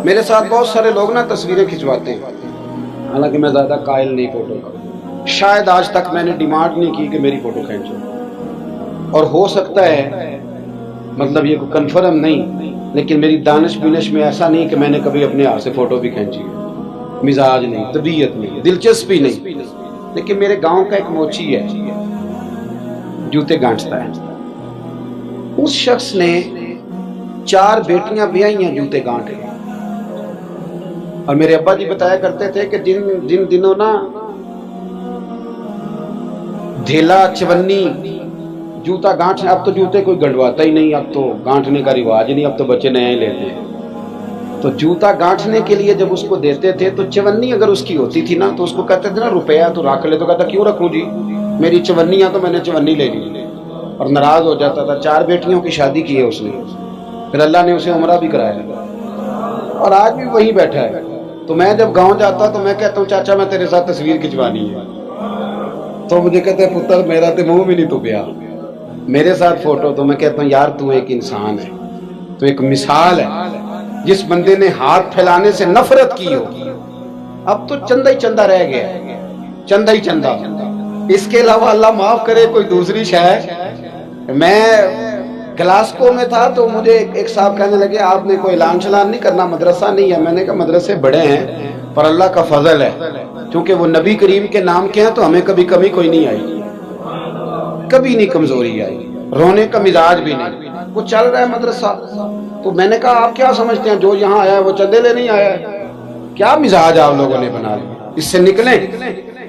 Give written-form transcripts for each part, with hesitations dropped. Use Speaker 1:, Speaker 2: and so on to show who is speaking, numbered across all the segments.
Speaker 1: میرے ساتھ بہت سارے لوگ نا تصویریں کھنچواتے ہیں، حالانکہ میں زیادہ قائل نہیں فوٹو کا، شاید آج تک میں نے ڈیمانڈ نہیں کی کہ میری فوٹو کھینچو، اور ہو سکتا ہے مطلب یہ کوئی کنفرم نہیں، لیکن میری دانش بینش میں ایسا نہیں کہ میں نے کبھی اپنے ہاتھ سے فوٹو بھی کھینچی ہے، مزاج نہیں، طبیعت نہیں، دلچسپی نہیں۔ لیکن میرے گاؤں کا ایک موچی ہے، جوتے گانٹتا ہے، اس شخص نے 4 بیٹیاں بیائی ہیں جوتے گانٹ کے، اور میرے ابا جی بتایا کرتے تھے کہ جن دنوں نا دھیلا چونی جوتا گانٹنے، اب تو جوتے کوئی گنڈواتا ہی نہیں، اب تو گانٹنے کا رواج نہیں، اب تو بچے نئے لیتے ہیں، تو جوتا گانٹنے کے لیے جب اس کو دیتے تھے تو چونی اگر اس کی ہوتی تھی نا تو اس کو کہتے تھے نا روپیہ تو رکھ لے، تو کہتا کیوں رکھوں جی، میری چونیاں تو میں نے چونی لے لی، اور ناراض ہو جاتا تھا۔ 4 بیٹیوں کی شادی کی ہے اس نے، پھر اللہ نے اسے عمرہ بھی کرایا، اور آج بھی وہیں بیٹھا ہے۔ تو میں جب گاؤں جاتا تو میں کہتا ہوں چاچا میں تیرے ساتھ تصویر کھنچوانی ہے، تو مجھے کہتے ہیں پتر میرا تو منہ بھی نہیں تو پیا میرے ساتھ فوٹو، تو میں کہتا ہوں یار تو ایک انسان ہے، تو ایک مثال ہے، جس بندے نے ہاتھ پھیلانے سے نفرت کی ہو، اب تو چندہ ہی چندہ رہ گیا، چندہ ہی چندہ، اس کے علاوہ اللہ معاف کرے کوئی دوسری شے۔ میں گلاسکو میں تھا تو مجھے ایک صاحب کہنے لگے آپ نے کوئی اعلان چلان نہیں کرنا، مدرسہ نہیں ہے؟ میں نے کہا مدرسے بڑے ہیں پر اللہ کا فضل ہے، کیونکہ وہ نبی کریم کے نام کے ہیں تو ہمیں کبھی کمی کوئی نہیں آئی، کبھی نہیں کمزوری آئی، رونے کا مزاج بھی نہیں، وہ چل رہا ہے مدرسہ۔ تو میں نے کہا آپ کیا سمجھتے ہیں جو یہاں آیا ہے وہ چندے لے نہیں آیا ہے؟ کیا مزاج آپ لوگوں نے بنا لیا، اس سے نکلیں۔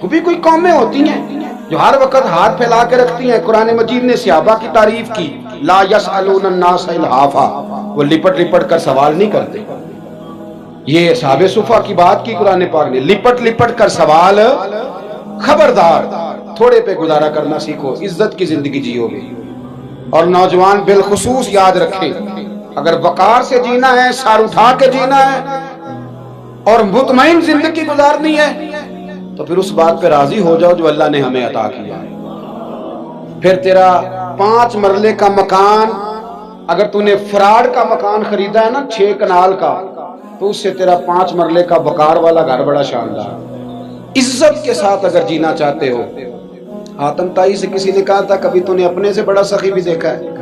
Speaker 1: وہ بھی کوئی قومیں ہوتی ہیں جو ہر وقت ہاتھ پھیلا کے رکھتی ہیں۔ قرآن مجید نے صحابہ کی تعریف کی، لا یسألون الناس الحافا، وہ لپٹ لپٹ کر سوال نہیں کرتے۔ یہ اصحاب صفا کی بات کی قرآن پاک نے، لپٹ لپٹ کر سوال، خبردار تھوڑے پہ گزارا کرنا سیکھو، عزت کی زندگی جیو گے۔ اور نوجوان بالخصوص یاد رکھیں، اگر وقار سے جینا ہے، سر اٹھا کے جینا ہے اور مطمئن زندگی گزارنی ہے تو پھر اس بات پہ راضی ہو جاؤ جو اللہ نے ہمیں عطا کیا ہے۔ پھر تیرا 5 مرلے کا مکان، اگر تو نے فراڈ کا مکان خریدا ہے نا 6 کنال کا، تو اس سے تیرا 5 مرلے کا وقار والا گھر بڑا شاندار۔ عزت کے ساتھ اگر جینا چاہتے ہو، حاتم تائی سے کسی نے کہا تھا کبھی تو نے اپنے سے بڑا سخی بھی دیکھا ہے؟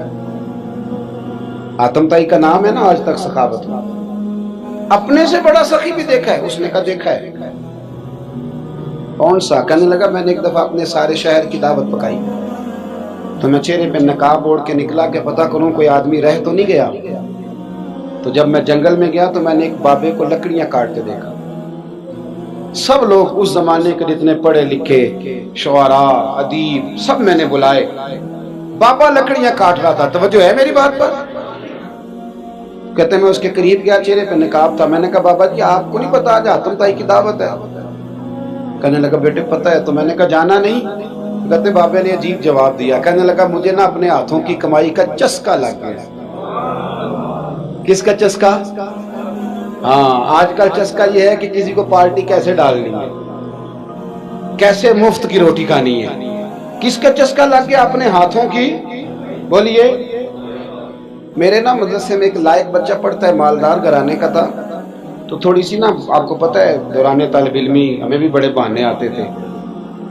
Speaker 1: حاتم تائی کا نام ہے نا آج تک سخاوت میں، اپنے سے بڑا سخی بھی دیکھا ہے؟ اس نے کہا دیکھا ہے۔ کون سا؟ کہنے لگا میں نے ایک دفعہ اپنے سارے شہر کی دعوت پکائی تو میں چہرے پہ نقاب اوڑھ کے نکلا کہ پتہ کروں کوئی آدمی رہ تو نہیں گیا۔ تو جب میں جنگل میں گیا تو میں نے ایک بابے کو لکڑیاں کاٹتے دیکھا۔ سب لوگ اس زمانے کے جتنے پڑھے لکھے شعراء ادیب سب میں نے بلائے، بابا لکڑیاں کاٹ رہا تھا، توجہ ہے میری بات پر؟ کہتے میں اس کے قریب گیا، چہرے پہ نقاب تھا، میں نے کہا بابا جی آپ کو نہیں پتا آج حاتم تائی کی دعوت ہے؟ کہنے لگا بیٹے پتہ ہے۔ تو میں نے کہا جانا نہیں؟ کہتے بابے نے عجیب جواب دیا، کہنے لگا مجھے نا اپنے ہاتھوں کی کمائی کا چسکا لگ گیا۔ کس کا چسکا؟ ہاں آج کل چسکا یہ ہے کہ کسی کو پارٹی کیسے ڈالنی ہے، کیسے مفت کی روٹی کھانی ہے۔ کس کا چسکا لگ گیا؟ اپنے ہاتھوں کی۔ بولیے۔ میرے نا مدرسے میں ایک لائق بچہ پڑھتا ہے، مالدار گھرانے کا تھا، تو تھوڑی سی نا آپ کو پتہ ہے دوران طالب علمی ہمیں بھی بڑے بہانے آتے تھے،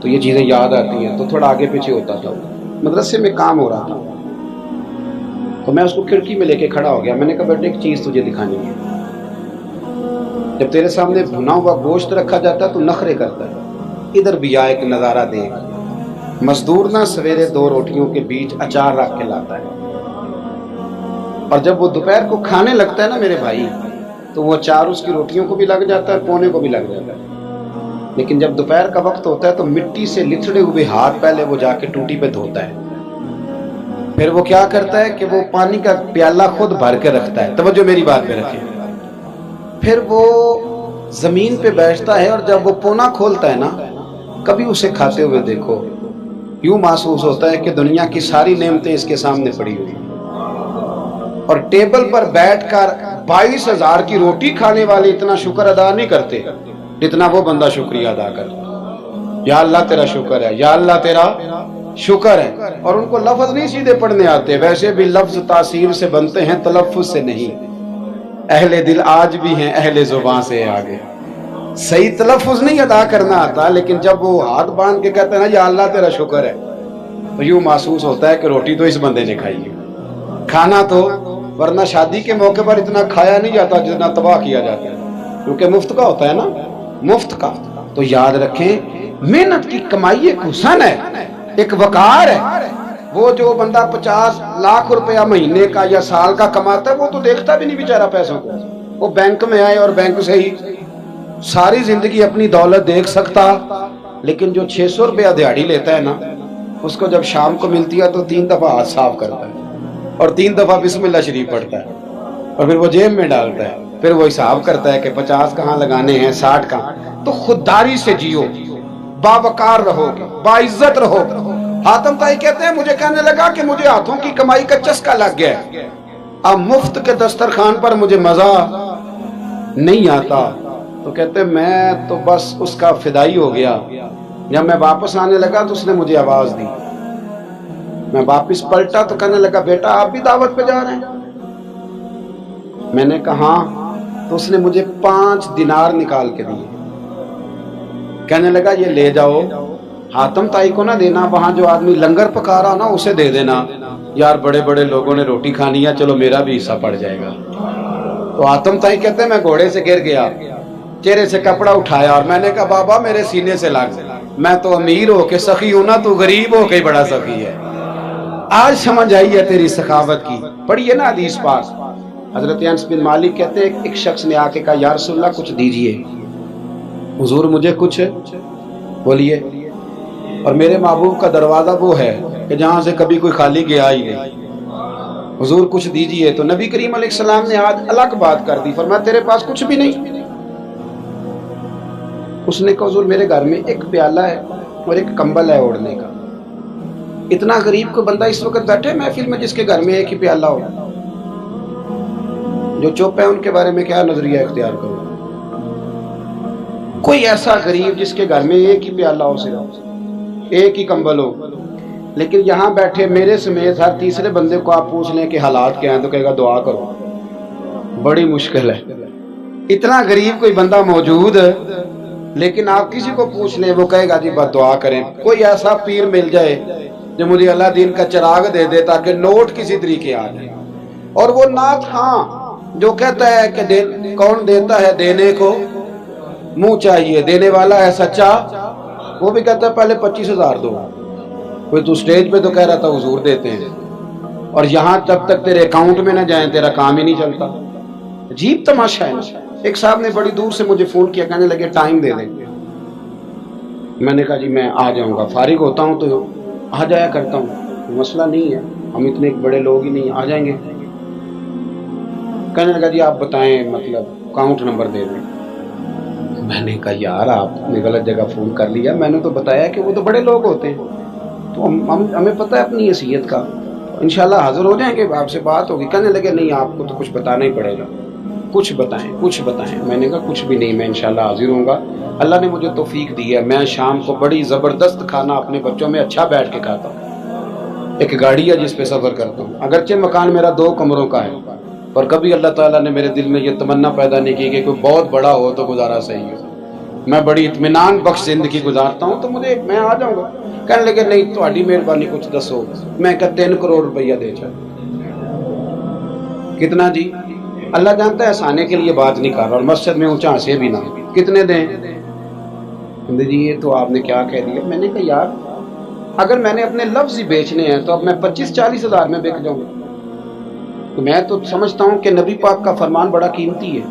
Speaker 1: تو یہ چیزیں یاد آتی ہیں، تو تھوڑا آگے پیچھے ہوتا تھا۔ مدرسے میں کام ہو رہا تھا تو میں اس کو کھڑکی میں لے کے کھڑا ہو گیا، میں نے کہا بیٹے ایک چیز تجھے دکھانی ہے، جب تیرے سامنے بھنا ہوا گوشت رکھا جاتا ہے تو نخرے کرتا ہے، ادھر بھی آ ایک نظارہ دیکھ۔ مزدور نا سویرے 2 روٹیوں کے بیچ اچار رکھ کے لاتا ہے، اور جب وہ دوپہر کو کھانے لگتا ہے نا میرے بھائی، تو وہ اچار اس کی روٹیوں کو بھی لگ جاتا ہے، پونے کو بھی لگ جاتا ہے۔ لیکن جب دوپہر کا وقت ہوتا ہے تو مٹی سے لتھڑے ہوئے ہاتھ پہلے وہ جا کے ٹوٹی پہ دھوتا ہے، پھر وہ کیا کرتا ہے کہ وہ پانی کا پیالہ خود بھر کے رکھتا ہے، توجہ میری بات پہ رکھیں، پھر وہ زمین پہ بیٹھتا ہے، اور جب وہ پونا کھولتا ہے نا، کبھی اسے کھاتے ہوئے دیکھو، یوں محسوس ہوتا ہے کہ دنیا کی ساری نعمتیں اس کے سامنے پڑی ہوئی، اور ٹیبل پر بیٹھ کر 22,000 کی روٹی کھانے والے اتنا شکر ادا نہیں کرتے جتنا وہ بندہ شکریہ ادا کرتا۔ یا اللہ تیرا شکر ہے، یا اللہ تیرا شکر ہے۔ اور ان کو لفظ نہیں سیدھے پڑھنے آتے، ویسے بھی لفظ تاثیر سے بنتے ہیں تلفظ سے نہیں۔ اہل دل آج بھی ہیں اہل زبان سے آگے. صحیح تلفظ نہیں ادا کرنا آتا، لیکن جب وہ ہاتھ باندھ کے کہتے ہیں نا یا اللہ تیرا شکر ہے، تو یوں محسوس ہوتا ہے کہ روٹی تو اس بندے نے کھائی ہے. کھانا تو، ورنہ شادی کے موقع پر اتنا کھایا نہیں جاتا جتنا تباہ کیا جاتا ہے، کیونکہ مفت کا ہوتا ہے نا، مفت کا. تو یاد رکھیں محنت کی کمائی ایک حسن ہے، ایک وقار ہے. وہ جو بندہ 50 لاکھ روپیہ مہینے کا یا سال کا کماتا ہے وہ تو دیکھتا بھی نہیں بیچارہ پیسوں کو. وہ بینک میں آئے اور بینک سے ہی ساری زندگی اپنی دولت دیکھ سکتا، لیکن جو 600 روپیہ دیہاڑی لیتا ہے نا، اس کو جب شام کو ملتی ہے تو 3 دفعہ ہاتھ صاف کرتا ہے اور 3 دفعہ بسم اللہ شریف پڑھتا ہے اور پھر وہ جیب میں ڈالتا ہے. پھر وہ حساب کرتا ہے کہ 50 کہاں لگانے ہیں، 60 کہاں. تو خودداری سے جیو، باوقار رہو گے، باعزت رہو گے. حاتم طائی کہتے ہیں مجھے کہنے لگا کہ مجھے ہاتھوں کی کمائی کا چسکا لگ گیا ہے، اب مفت کے دسترخوان پر مجھے مزہ نہیں آتا. تو کہتے ہیں میں تو بس اس کا فدائی ہو گیا. جب میں واپس آنے لگا تو اس نے مجھے آواز دی. میں واپس پلٹا تو کہنے لگا بیٹا آپ بھی دعوت پہ جا رہے ہیں؟ میں نے کہا ہاں. تو اس نے مجھے 5 دینار نکال کے دیے. کہنے لگا یہ لے جاؤ، حاتم طائی کو نہ دینا، وہاں جو آدمی لنگر پکا رہا نا اسے دے دینا. یار بڑے بڑے لوگوں نے روٹی کھانی ہے، چلو میرا بھی حصہ پڑ جائے گا. تو حاتم طائی کہتے ہیں میں گھوڑے سے گر گیا، چہرے سے کپڑا اٹھایا اور میں نے کہا بابا میرے سینے سے لگ، میں تو امیر ہو کے سخی ہوں نا، تو غریب ہو کے بڑا سخی ہے. آج سمجھ آئی ہے تیری سخاوت کی. پڑھیے نا حدیث پاک. حضرت انس بن مالک کہتے ہیں ایک شخص نے آ کے کہا یا رسول اللہ کچھ دیجئے. حضور مجھے کچھ بولیے. اور میرے محبوب کا دروازہ وہ ہے کہ جہاں سے کبھی کوئی خالی گیا ہی نہیں. حضور کچھ دیجئے. تو نبی کریم علیہ السلام نے آج الگ بات کر دی، فرمایا تیرے پاس کچھ بھی نہیں؟ اس نے کہا حضور میرے گھر میں ایک پیالہ ہے اور ایک کمبل ہے اوڑھنے کا. اتنا غریب کو بندہ اس وقت بیٹھے محفل میں جس کے گھر میں ایک ہی پیالہ ہو. جو چپ ہے ان کے بارے میں کیا نظریہ اختیار کرو. کوئی ایسا غریب جس کے گھر میں ایک ہی پیالہ ہو، صرف ایک ہی کمبل ہو. لیکن یہاں بیٹھے میرے سمیت ہر تیسرے بندے کو آپ پوچھ لیں کہ حالات کیا ہیں تو کہے گا دعا کرو. بڑی مشکل ہے. اتنا غریب کوئی بندہ موجود ہے، لیکن آپ کسی کو پوچھ لیں وہ کہے گا جی بس دعا کریں. کوئی ایسا پیر مل جائے جو مجھے اللہ دین کا چراغ دے دے تاکہ نوٹ کسی طریقے آ جائے. اور وہ نعت خاں جو کہتا ہے کہ کون دیتا ہے دینے کو منہ چاہیے، دینے والا ہے سچا، وہ بھی کہتا ہے پہلے 25,000 دو. کوئی تو سٹیج پہ تو کہہ رہا تھا حضور دیتے ہیں، اور یہاں جب تک تیرے اکاؤنٹ میں نہ جائیں تیرا کام ہی نہیں چلتا. عجیب تماشا ہے. ایک صاحب نے بڑی دور سے مجھے فون کیا، کہنے لگے ٹائم دے دیں. میں نے کہا جی میں آ جاؤں گا، فارغ ہوتا ہوں تو آ جایا کرتا ہوں، مسئلہ نہیں ہے، ہم اتنے بڑے لوگ ہی نہیں، آ جائیں گے. کہنے لگا جی آپ بتائیں مطلب اکاؤنٹ نمبر دے دیں. میں نے کہا یار آپ نے غلط جگہ فون کر لیا، میں نے تو بتایا کہ وہ تو بڑے لوگ ہوتے ہیں، تو ہمیں پتہ ہے اپنی حیثیت کا، انشاءاللہ حاضر ہو جائیں گے، آپ سے بات ہوگی. کہنے لگے نہیں آپ کو تو کچھ بتانا ہی پڑے گا، کچھ بتائیں کچھ بتائیں. میں نے کہا کچھ بھی نہیں، میں انشاءاللہ حاضر ہوں گا. اللہ نے مجھے توفیق دی ہے، میں شام کو بڑی زبردست کھانا اپنے بچوں میں اچھا بیٹھ کے کھاتا ہوں. ایک گاڑی ہے جس پہ سفر کرتا ہوں، اگرچہ مکان میرا 2 کمروں کا ہے، اور کبھی اللہ تعالیٰ نے میرے دل میں یہ تمنا پیدا نہیں کی کہ کوئی بہت بڑا ہو تو گزارا صحیح ہو. میں بڑی اطمینان بخش زندگی گزارتا ہوں، تو میں آ جاؤں گا. کہنے لگے نہیں تہاڈی مہربانی کچھ دسو. میں کہا 3 کروڑ روپیہ دے چل. کتنا جی؟ اللہ جانتا ہے ہنسانے کے لیے بات نہیں کر رہا، اور مسجد میں اونچا ہنسے بھی نہ. کتنے دیں؟ جی یہ تو آپ نے کیا کہہ دیا. میں نے کہا یار اگر میں نے اپنے لفظ ہی بیچنے ہیں تو اب میں 25-40 ہزار میں بک جاؤں. تو میں تو سمجھتا ہوں کہ نبی پاک کا فرمان بڑا قیمتی ہے،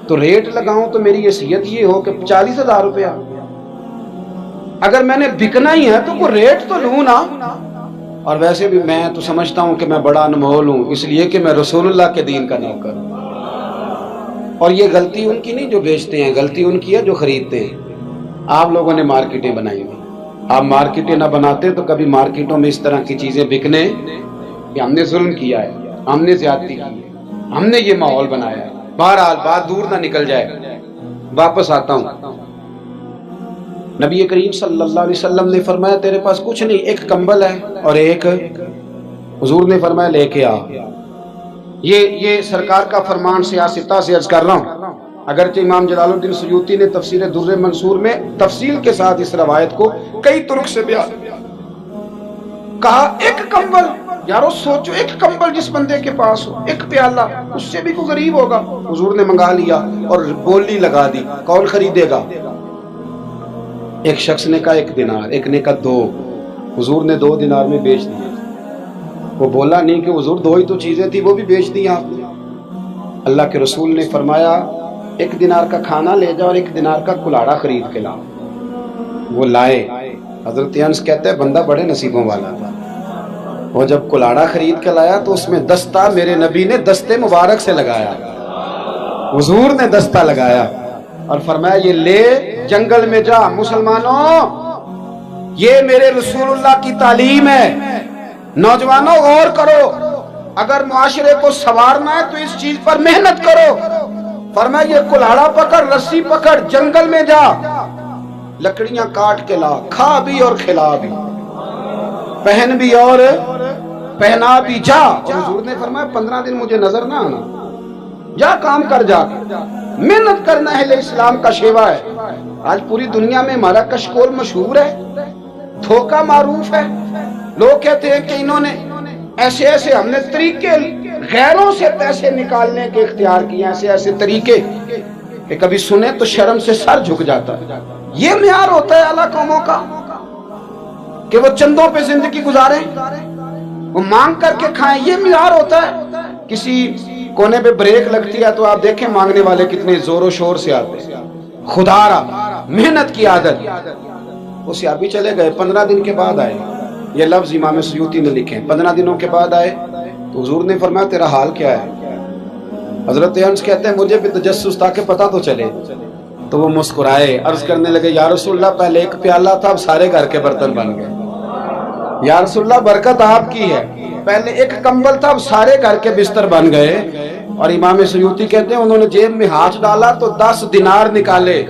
Speaker 1: تو ریٹ لگاؤں تو میری حیثیت یہ ہو کہ 40,000 روپیہ. اگر میں نے بکنا ہی ہے تو کوئی ریٹ تو لوں نا. اور ویسے بھی میں تو سمجھتا ہوں کہ میں بڑا انمول ہوں، اس لیے کہ میں رسول اللہ کے دین کا نوکر ہوں. اور یہ غلطی ان کی نہیں جو بیچتے ہیں، غلطی ان کی ہے جو خریدتے ہیں. آپ لوگوں نے مارکیٹیں بنائی ہوئی، آپ مارکیٹیں نہ بناتے تو کبھی مارکیٹوں میں اس طرح کی چیزیں بکنے کہ ہم نے ظلم کیا ہے، ہم نے زیادتی کی ہے، ہم نے یہ ماحول بنایا ہے. بہرحال بات دور نہ نکل جائے، واپس آتا ہوں. نبی کریم صلی اللہ علیہ وسلم نے فرمایا تیرے پاس کچھ نہیں، ایک کمبل ہے اور ایک. حضور نے فرمایا لے کے آ. یہ سرکار کا فرمان سیاستہ سے عرض کر رہا ہوں۔ اگرچہ امام جلال الدین سیوطی نے تفسیر در منصور میں تفصیل کے ساتھ اس روایت کو کئی طرق سے بیان کہا، ایک کمبل، یارو سوچو ایک کمبل جس بندے کے پاس ہو، ایک پیالہ، اس سے بھی کوئی غریب ہوگا۔ حضور نے منگا لیا اور بولی لگا دی، کون خریدے گا؟ ایک شخص نے کہا 1 دینار، ایک نے کہا 2، حضور نے 2 دینار میں بیچ دیا۔ وہ بولا نہیں کہ حضور 2 ہی تو چیزیں تھی، وہ بھی بیچ دی آپ نے۔ اللہ کے رسول نے فرمایا 1 دینار کا کھانا لے جاؤ اور 1 دینار کا کلاڑا خرید کے لاؤ۔ وہ لائے۔ حضرت انس کہتے ہیں بندہ بڑے نصیبوں والا تھا، وہ جب کلاڑا خرید کے لایا تو اس میں دستہ میرے نبی نے دستے مبارک سے لگایا، حضور نے دستہ لگایا اور فرمایا یہ لے جنگل میں جا۔ مسلمانوں، یہ میرے رسول اللہ کی تعلیم ہے۔ نوجوانوں غور کرو، اگر معاشرے کو سنوارنا ہے تو اس چیز پر محنت کرو۔ فرمایا یہ کلاڑا پکڑ، رسی پکڑ، جنگل میں جا، لکڑیاں کاٹ کے لا، کھا بھی اور کھلا بھی، پہن بھی اور پہنا بھی، جا۔ اور حضور نے فرمایا 15 دن مجھے نظر نہ آنا، جا کام کر، جا محنت کرنا۔ اہل اسلام کا شیوا ہے۔ آج پوری دنیا میں ہمارا کشکول مشہور ہے، دھوکہ معروف ہے۔ لوگ کہتے ہیں کہ انہوں نے ایسے ایسے، ہم نے طریقے غیروں سے پیسے نکالنے کے اختیار کیے، ایسے ایسے طریقے کہ کبھی سنے تو شرم سے سر جھک جاتا ہے۔ یہ معیار ہوتا ہے اعلیٰ قوموں کا کہ وہ چندوں پہ زندگی گزاریں، وہ مانگ کر کے کھائیں، یہ معیار ہوتا ہے۔ کسی کونے پہ بریک لگتی ہے تو آپ دیکھیں مانگنے والے کتنے زور و شور سے آتے ہیں۔ خدا را محنت کی عادت۔ وہ صحابی چلے گئے، 15 دن کے بعد آئے۔ یہ لفظ امام سیوطی نے لکھے، 15 دنوں کے بعد آئے تو حضور نے فرمایا تیرا حال کیا ہے؟ حضرت انس کہتے ہیں مجھے بھی تجسس تھا کہ پتہ تو چلے۔ تو وہ مسکرائے، عرض کرنے لگے یا رسول اللہ پہلے 1 پیالہ تھا، اب سارے گھر کے برتن بن گئے۔ یا رسول اللہ برکت آپ کی ہے، پہلے 1 کمبل تھا، اب سارے گھر کے بستر بن گئے۔ اور امام سیوطی کہتے ہیں انہوں نے جیب میں ہاتھ ڈالا تو 10 دینار نکالے،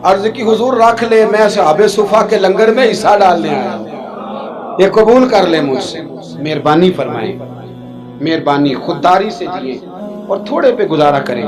Speaker 1: عرض کی حضور رکھ لے، میں اصحاب صفا کے لنگر میں حصہ ڈالنے آیا ہوں، یہ قبول کر لے مجھ سے۔ مہربانی فرمائیں، مہربانی، خودداری سے جیے اور تھوڑے پہ گزارا کریں۔